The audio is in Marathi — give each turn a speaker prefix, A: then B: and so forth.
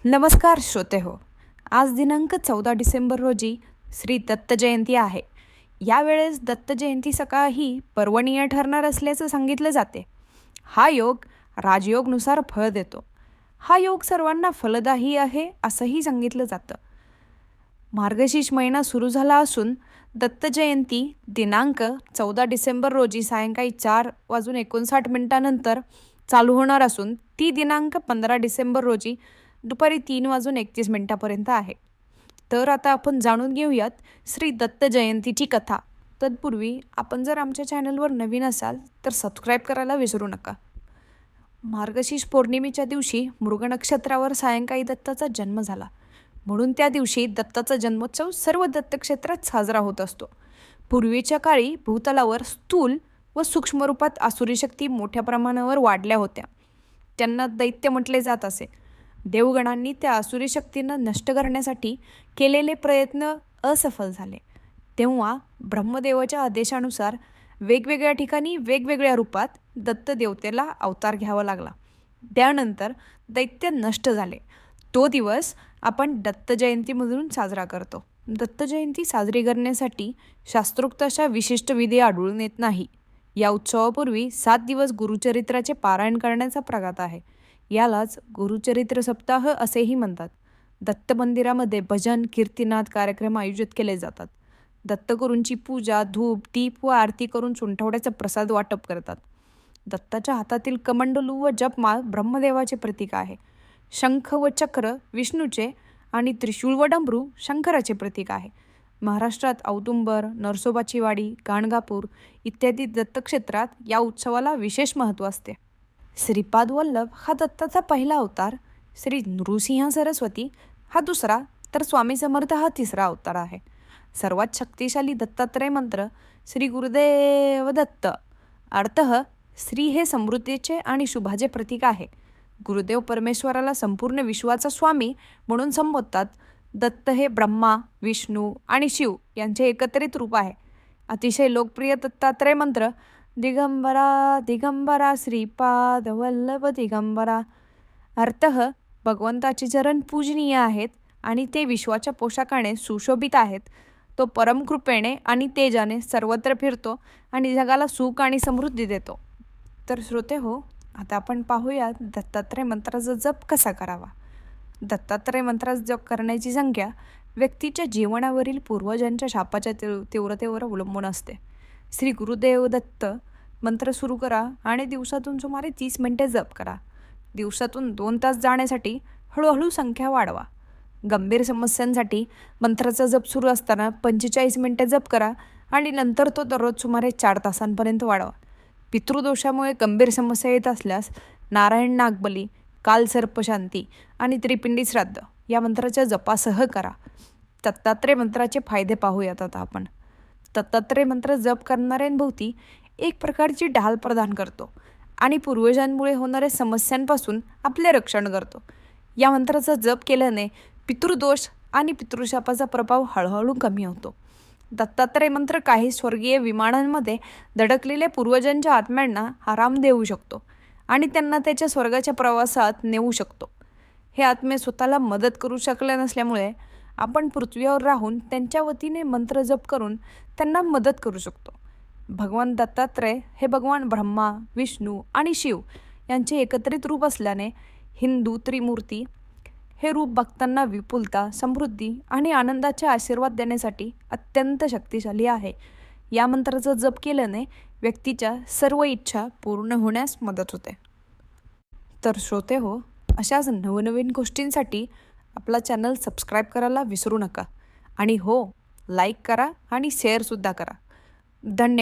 A: नमस्कार श्रोते हो. आज दिनांक 14 डिसेंबर रोजी श्री दत्त जयंती आहे. यावेळेस दत्त जयंती सकाळ ही पर्वणीय ठरणार असल्याचं सांगितलं जाते. हा योग राजयोगनुसार फळ देतो. हा योग सर्वांना फलदायी आहे असंही सांगितलं जातं. मार्गशीर्ष महिना सुरू झाला असून दत्त जयंती दिनांक 14 डिसेंबर रोजी सायंकाळी 4:59 चालू होणार असून ती दिनांक 15 डिसेंबर रोजी दुपारी 3:31 आहे. तर आता आपण जाणून घेऊयात श्री दत्त जयंतीची कथा. तत्पूर्वी आपण जर आमच्या चॅनलवर नवीन असाल तर सबस्क्राईब करायला विसरू नका. मार्गशीर्ष पौर्णिमेच्या दिवशी मृग नक्षत्रावर सायंकाळी दत्ताचा जन्म झाला, म्हणून त्या दिवशी दत्ताचा जन्मोत्सव सर्व दत्तक्षेत्रात साजरा होत असतो. पूर्वीच्या काळी भूतलावर स्थूल व सूक्ष्म रूपात आसुरी शक्ती मोठ्या प्रमाणावर वाढल्या होत्या. त्यांना दैत्य म्हटले जात असे. देवगणांनी त्या आसुरी शक्तींना नष्ट करण्यासाठी केलेले प्रयत्न असफल झाले. तेव्हा ब्रह्मदेवाच्या आदेशानुसार वेगवेगळ्या ठिकाणी वेगवेगळ्या रूपात दत्तदेवतेला अवतार घ्यावा लागला. त्यानंतर दैत्य नष्ट झाले. तो दिवस आपण दत्त जयंतीमधून साजरा करतो. दत्त जयंती साजरी करण्यासाठी शास्त्रोक्त अशा विशिष्ट विधी आढळून येत नाही. या उत्सवापूर्वी 7 दिवस गुरुचरित्राचे पारायण करण्याचा प्रघात आहे. यालाच गुरुचरित्र सप्ताह असेही म्हणतात. दत्त मंदिरामध्ये भजन कीर्तनाद कार्यक्रम आयोजित केले जातात. दत्तगुरूंची पूजा, धूप, दीप व आरती करून सुंठवड्याचा प्रसाद वाटप करतात. दत्ताच्या हातातील कमंडलू व जपमाळ ब्रह्मदेवाचे प्रतीक आहे. शंख व चक्र विष्णूचे आणि त्रिशूळ व डमरू शंकराचे प्रतीक आहे. महाराष्ट्रात औदुंबर, नरसोबाची वाडी, गाणगापूर इत्यादी दत्तक्षेत्रात या उत्सवाला विशेष महत्त्व असते. श्रीपाद वल्लभ हा दत्ताचा पहिला अवतार, श्री नृसिंह सरस्वती हा दुसरा, तर स्वामी समर्थ हा तिसरा अवतार आहे. सर्वात शक्तिशाली दत्तात्रय मंत्र श्री गुरुदेव दत्त. अर्थः श्री हे समृद्धीचे आणि शुभाचे प्रतीक आहे. गुरुदेव परमेश्वराला संपूर्ण विश्वाचा स्वामी म्हणून संबोधतात. दत्त हे ब्रह्मा, विष्णू आणि शिव यांचे एकत्रित रूप आहे. अतिशय लोकप्रिय दत्तात्रय मंत्र दिगंबरा दिगंबरा श्रीपाद वल्लभ दिगंबरा. अर्थः भगवंताचे चरण पूजनीय आहेत आणि ते विश्वाच्या पोशाखाने सुशोभित आहेत. तो परमकृपेने आणि तेजाने सर्वत्र फिरतो आणि जगाला सुख आणि समृद्धी देतो. तर श्रोते हो, आता आपण पाहूयात दत्तात्रय मंत्राचा जप कसा करावा. दत्तात्रय मंत्राचा जप करण्याची संख्या व्यक्तीच्या जीवनावरील पूर्वजांच्या शापाच्या तीव्रतेवर अवलंबून असते. श्री गुरुदेव दत्त मंत्र सुरू करा आणि दिवसातून सुमारे 30 मिनिटे जप करा. दिवसातून 2 तास जाण्यासाठी हळूहळू संख्या वाढवा. गंभीर समस्यांसाठी मंत्राचा जप सुरू असताना 45 मिनिटे जप करा आणि नंतर तो दररोज सुमारे 4 तासांपर्यंत वाढवा. पितृदोषामुळे गंभीर समस्या येत असल्यास नारायण नागबली, काल सर्पशांती आणि त्रिपिंडी श्राद्ध या मंत्राच्या जपासह करा. दत्तात्रय मंत्राचे फायदे पाहूयात आता आपण. दत्तात्रय मंत्र जप करणाऱ्यांभोवती एक प्रकारची ढाल प्रदान करतो आणि पूर्वजांमुळे होणाऱ्या समस्यांपासून आपले रक्षण करतो. या मंत्राचा जप केल्याने पितृदोष आणि पितृशापाचा प्रभाव हळूहळू कमी होतो. दत्तात्रय मंत्र काही स्वर्गीय विमानांमध्ये धडकलेल्या पूर्वजांच्या आत्म्यांना आराम देऊ शकतो आणि त्यांना त्याच्या स्वर्गाच्या प्रवासात नेऊ शकतो. हे आत्मे स्वतःला मदत करू शकले नसल्यामुळे आपण पृथ्वीवर राहून त्यांच्या वतीने मंत्र जप करून त्यांना मदत करू शकतो. भगवान दत्तात्रय हे भगवान ब्रह्मा, विष्णू आणि शिव यांचे एकत्रित रूप असल्याने हिंदू त्रिमूर्ती हे रूप भक्तांना विपुलता, समृद्धी आणि आनंदाचे आशीर्वाद देण्यासाठी अत्यंत शक्तिशाली आहे. या मंत्राचा जप केल्याने व्यक्तीच्या सर्व इच्छा पूर्ण होण्यास मदत होते. तर श्रोते हो, अशाच नवनवीन गोष्टींसाठी आपला चॅनल सबस्क्राईब करायला विसरू नका. आणि हो, लाईक करा आणि शेअरसुद्धा करा. धन्यवाद.